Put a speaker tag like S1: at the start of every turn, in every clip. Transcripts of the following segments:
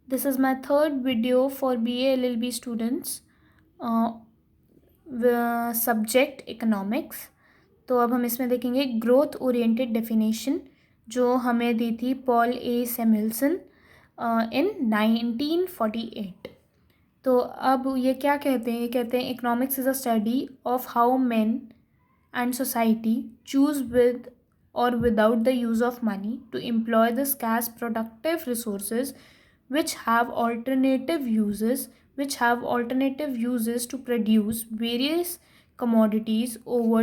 S1: This is my third video for BA LLB students, subject economics. तो अब हम इसमें देखेंगे ग्रोथ ओरिएंटेड डेफिनेशन जो हमें दी थी पॉल ए सैमुएल्सन इन 1948. तो अब ये क्या कहते हैं? ये कहते हैं economics is a study of how main and society choose with or without the use of money to employ the scarce productive resources which have alternative uses to produce various commodities over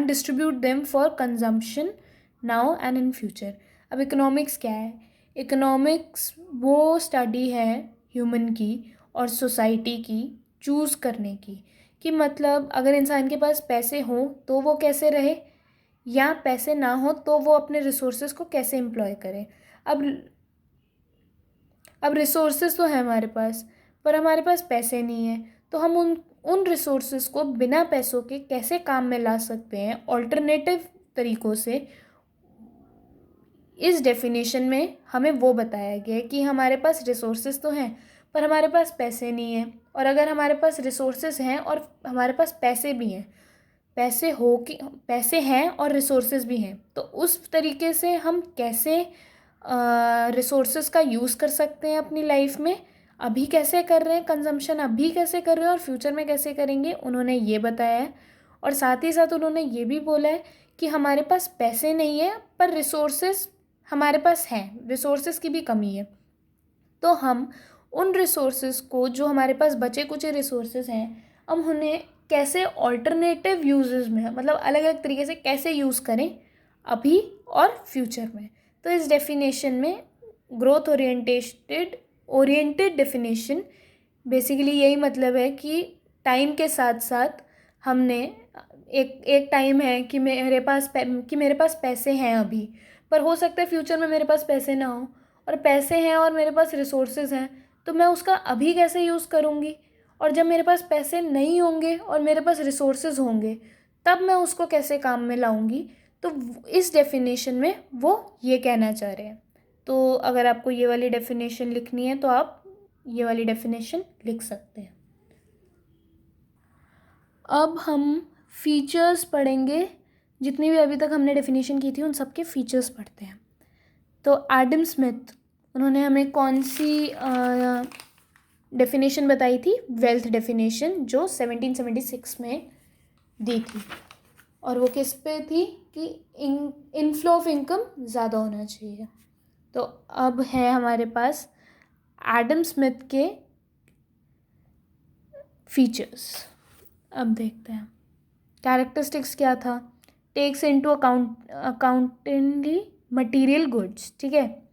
S1: distribute them for consumption now and in future. अब economics क्या है? Economics वो study है human की और society की choose करने की, कि मतलब अगर इंसान के पास पैसे हों तो वो कैसे रहे, या पैसे ना हो तो वो अपने रिसोर्सेज को कैसे एम्प्लॉय करे. अब रिसोर्सेज तो है हमारे पास, पर हमारे पास पैसे नहीं है, तो हम उन रिसोर्सेज को बिना पैसों के कैसे काम में ला सकते हैं ऑल्टरनेटिव तरीक़ों से. इस डेफिनेशन में हमें वो बताया गया है कि हमारे पास रिसोर्सेज तो हैं पर हमारे पास पैसे नहीं हैं, और अगर हमारे पास रिसोर्सेज हैं और हमारे पास पैसे भी हैं, पैसे हैं और रिसोर्सेज भी हैं, तो उस तरीके से हम कैसे रिसोर्सेज का यूज़ कर सकते हैं अपनी लाइफ में. अभी कैसे कर रहे हैं कंजम्पशन, अभी कैसे कर रहे हैं और फ्यूचर में कैसे करेंगे, उन्होंने ये बताया है. और साथ ही साथ उन्होंने ये भी बोला है कि हमारे पास पैसे नहीं है पर रिसोर्सेज हमारे पास हैं, रिसोर्सेज की भी कमी है. तो हम उन रिसोर्सेज को, जो हमारे पास बचे कुछ रिसोर्सेज हैं, हम उन्हें कैसे ऑल्टरनेटिव यूजेस में, मतलब अलग अलग तरीके से कैसे यूज़ करें अभी और फ्यूचर में. तो इस डेफिनेशन में ग्रोथ ओरिएंटेड डेफिनेशन बेसिकली यही मतलब है कि टाइम के साथ साथ हमने एक टाइम है कि मेरे पास पैसे हैं अभी, पर हो सकता है फ्यूचर में मेरे पास पैसे ना हो, और पैसे हैं और मेरे पास रिसोर्सेज हैं, तो मैं उसका अभी कैसे यूज़ करूँगी, और जब मेरे पास पैसे नहीं होंगे और मेरे पास रिसोर्सेज होंगे तब मैं उसको कैसे काम में लाऊंगी. तो इस डेफिनेशन में वो ये कहना चाह रहे हैं. तो अगर आपको ये वाली डेफिनेशन लिखनी है तो आप ये वाली डेफिनेशन लिख सकते हैं. अब हम फीचर्स पढ़ेंगे. जितनी भी अभी तक हमने डेफिनेशन की थी उन सब के फीचर्स पढ़ते हैं. तो एडम स्मिथ, उन्होंने हमें कौन सी डेफिनेशन बताई थी? वेल्थ डेफिनेशन, जो 1776 में दी थी, और वो किस पे थी कि इनफ्लो ऑफ इनकम ज़्यादा होना चाहिए. तो अब है हमारे पास एडम स्मिथ के फीचर्स. अब देखते हैं कैरेक्टरिस्टिक्स क्या था. टेक्स इनटू अकाउंटेंटली मटीरियल गुड्स, ठीक है.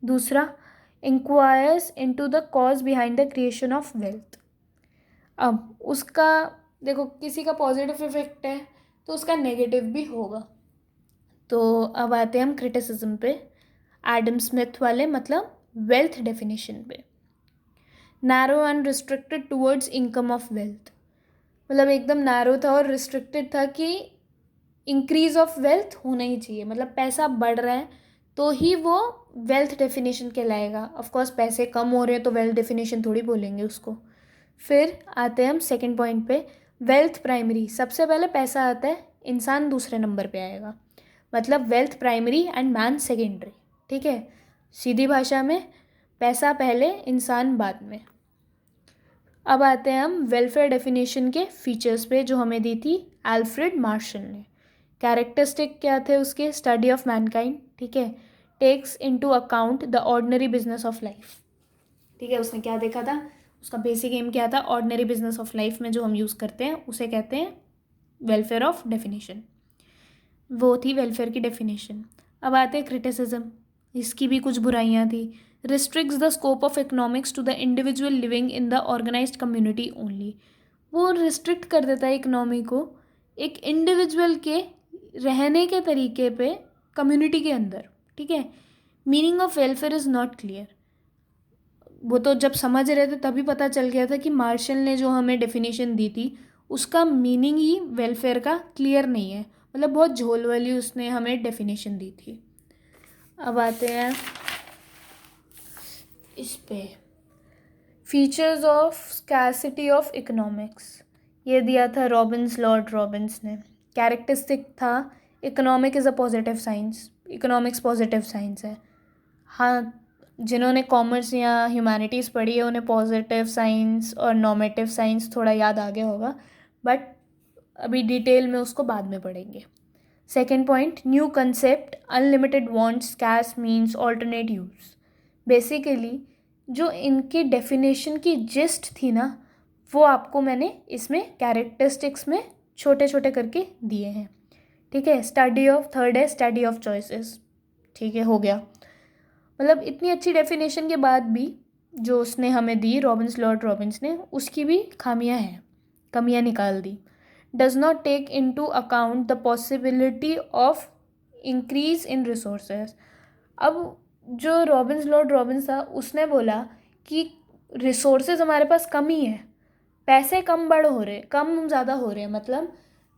S1: दूसरा, enquires into the cause behind the creation of wealth. अब उसका देखो, किसी का पॉजिटिव इफेक्ट है तो उसका नेगेटिव भी होगा. तो अब आते हैं हम क्रिटिसिज्म पे, एडम स्मिथ वाले मतलब वेल्थ डेफिनेशन पे. Narrow and restricted towards income of wealth, मतलब एकदम नैरो था और रिस्ट्रिक्टेड था कि इंक्रीज ऑफ वेल्थ होना ही चाहिए, मतलब पैसा बढ़ रहा है तो ही वो वेल्थ डेफिनेशन कहलाएगा. ऑफकोर्स पैसे कम हो रहे हैं तो वेल्थ डेफिनेशन थोड़ी बोलेंगे उसको. फिर आते हैं हम सेकंड पॉइंट पे, वेल्थ प्राइमरी. सबसे पहले पैसा आता है, इंसान दूसरे नंबर पे आएगा, मतलब wealth primary and man secondary, ठीक है. सीधी भाषा में पैसा पहले, इंसान बाद में. अब आते हैं हम वेलफेयर डेफिनेशन के फीचर्स पे जो हमें दी थी अल्फ्रेड मार्शल ने. कैरेक्टरिस्टिक क्या थे उसके? स्टडी ऑफ मैनकाइंड, ठीक है. Takes into account the ordinary business of life, ठीक है. उसने क्या देखा था, उसका बेसिक एम क्या था? ऑर्डिनरी बिजनेस ऑफ लाइफ में जो हम यूज़ करते हैं उसे कहते हैं वेलफेयर ऑफ डेफिनेशन. वो थी वेलफेयर की डेफिनेशन. अब आते हैं क्रिटिसिज्म. इसकी भी कुछ बुराइयाँ थी. Restricts the scope of economics to the individual living in the organised community only. वो रिस्ट्रिक्ट कर देता है इकोनॉमी को एक इंडिविजुअल के रहने के तरीके पे कम्युनिटी के अंदर, ठीक है. Meaning of welfare is not clear. वो तो जब समझ रहे थे तभी पता चल गया था कि मार्शल ने जो हमें डेफिनेशन दी थी उसका मीनिंग ही वेलफेयर का क्लियर नहीं है, मतलब बहुत झोल वाली उसने हमें डेफिनेशन दी थी. अब आते हैं इस पे features of scarcity of economics, ये दिया था लॉर्ड रॉबिन्स ने। कैरेक्टरिस्टिक था economic is a positive science, economics positive science है। हाँ, जिन्होंने कॉमर्स या ह्यूमैनिटीज़ पढ़ी है उन्हें पॉजिटिव साइंस और नॉर्मेटिव साइंस थोड़ा याद आ गया होगा, बट अभी डिटेल में उसको बाद में पढ़ेंगे। Second point, new concept unlimited wants scarce means alternate use. Basically जो इनकी डेफिनेशन की जिस्ट थी ना, वो आपको मैंने इसमें कैरेक्टरिस्टिक्स में छोटे छोटे करके दिए हैं। ठीक है, थर्ड है स्टडी ऑफ चॉइसेस। ठीक है, हो गया। मतलब इतनी अच्छी डेफिनेशन के बाद भी जो उसने हमें दी लॉर्ड रॉबिन्स ने, उसकी भी खामियां हैं, कमियां निकाल दी। Does not take into account the possibility of increase in resources. अब जो लॉर्ड रॉबिन्स था उसने बोला कि रिसोर्सेज हमारे पास कम ही है, पैसे कम ज़्यादा हो रहे हैं, मतलब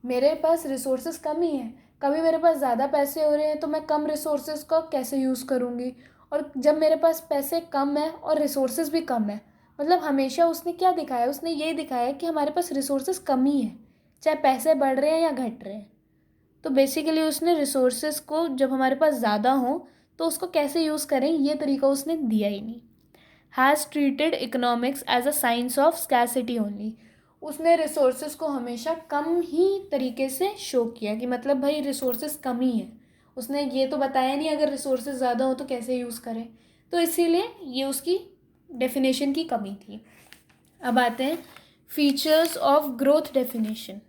S1: मेरे पास रिसोर्सेज कम ही है। कभी मेरे पास ज़्यादा पैसे हो रहे हैं तो मैं कम रिसोर्सेज का कैसे यूज़ करूँगी, और जब मेरे पास पैसे कम है और रिसोर्सेज भी कम है, मतलब हमेशा उसने क्या दिखाया, उसने ये दिखाया कि हमारे पास रिसोर्सेज कम ही है, चाहे पैसे बढ़ रहे हैं या घट रहे हैं। तो बेसिकली उसने रिसोर्सेज को जब हमारे पास ज़्यादा हो तो उसको कैसे यूज़ करें ये तरीका उसने दिया ही नहीं। Has treated economics as a science of scarcity only. उसने रिसोर्सेज को हमेशा कम ही तरीके से शो किया कि मतलब भाई रिसोर्सेज कम ही है। उसने ये तो बताया नहीं अगर रिसोर्सेज ज़्यादा हो तो कैसे यूज़ करें, तो इसीलिए ये उसकी डेफिनेशन की कमी थी। अब आते हैं features of growth definition.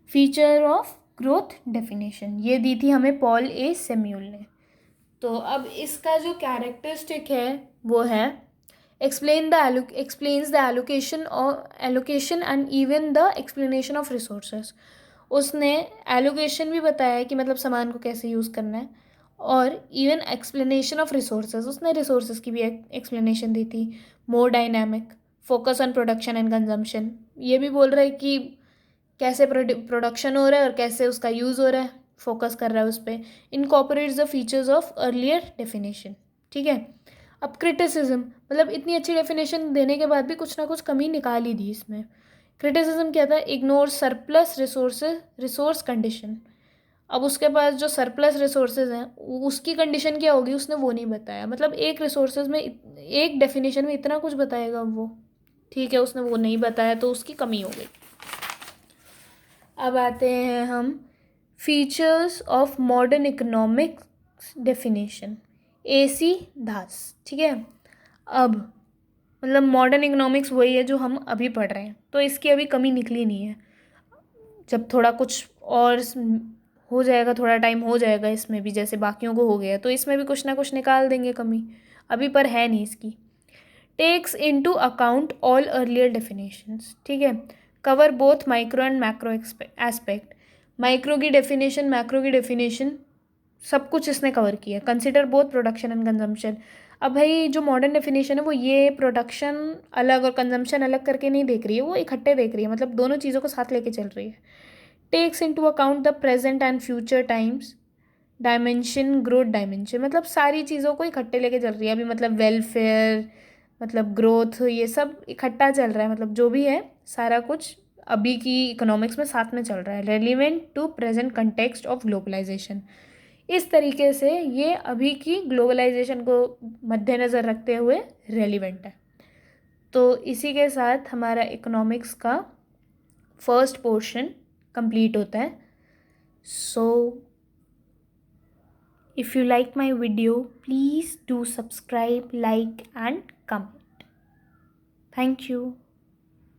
S1: Feature of growth definition ये दी थी हमें पॉल ए सेम्यूल ने। तो अब इसका जो कैरेक्टरिस्टिक है वो है explains the allocation and even the explanation of resources। उसने एलोकेशन भी बताया कि मतलब सामान को कैसे यूज़ करना है, और इवन एक्सप्लेनेशन ऑफ रिसोर्सेज, उसने रिसोर्सेज की भी एक्सप्लेनेशन दी थी। More dynamic, focus on production and consumption, ये भी बोल रहा है कि कैसे प्रोडक्शन हो रहा है और कैसे उसका यूज़ हो रहा है, फोकस कर रहा है उस पर। Incorporates the features of earlier definition. ठीक है, अब क्रिटिसिज्म, मतलब इतनी अच्छी डेफिनेशन देने के बाद भी कुछ ना कुछ कमी निकाल ही दी इसमें। क्रिटिसिज्म क्या था, इग्नोर सरप्लस रिसोर्स कंडीशन। अब उसके पास जो सरप्लस रिसोर्सेज हैं उसकी कंडीशन क्या होगी उसने वो नहीं बताया, मतलब एक रिसोर्सेज में एक डेफिनेशन में इतना कुछ बताएगा वो, ठीक है, उसने वो नहीं बताया तो उसकी कमी हो गई। अब आते हैं हम features of modern economics definition, AC दास। ठीक है, अब मतलब मॉडर्न इकोनॉमिक्स वही है जो हम अभी पढ़ रहे हैं, तो इसकी अभी कमी निकली नहीं है। जब थोड़ा कुछ और हो जाएगा, थोड़ा टाइम हो जाएगा इसमें भी, जैसे बाकियों को हो गया, तो इसमें भी कुछ ना कुछ निकाल देंगे कमी, अभी पर है नहीं इसकी। Takes into account all earlier definitions. ठीक है, cover both micro and macro aspect. Micro की डेफिनेशन, मैक्रो की डेफिनेशन, सब कुछ इसने कवर किया। Consider both production and consumption. अब भाई जो मॉडर्न डेफिनेशन है वो ये प्रोडक्शन अलग और कंजम्पशन अलग करके नहीं देख रही है, वो इकट्ठे देख रही है, मतलब दोनों चीज़ों को साथ लेके चल रही है। Takes into account the present and future times dimension, growth dimension, मतलब सारी चीज़ों को इकट्ठे लेके चल रही है अभी, मतलब वेलफेयर, मतलब ग्रोथ, ये सब इकट्ठा चल रहा है, मतलब जो भी है सारा कुछ अभी की इकोनॉमिक्स में साथ में चल रहा है। Relevant to present context of globalisation, इस तरीके से ये अभी की ग्लोबलाइजेशन को मद्देनज़र रखते हुए रेलिवेंट है। तो इसी के साथ हमारा इकोनॉमिक्स का फर्स्ट पोर्शन कंप्लीट होता है। सो if you like my video, please do subscribe, like and comment. Thank you.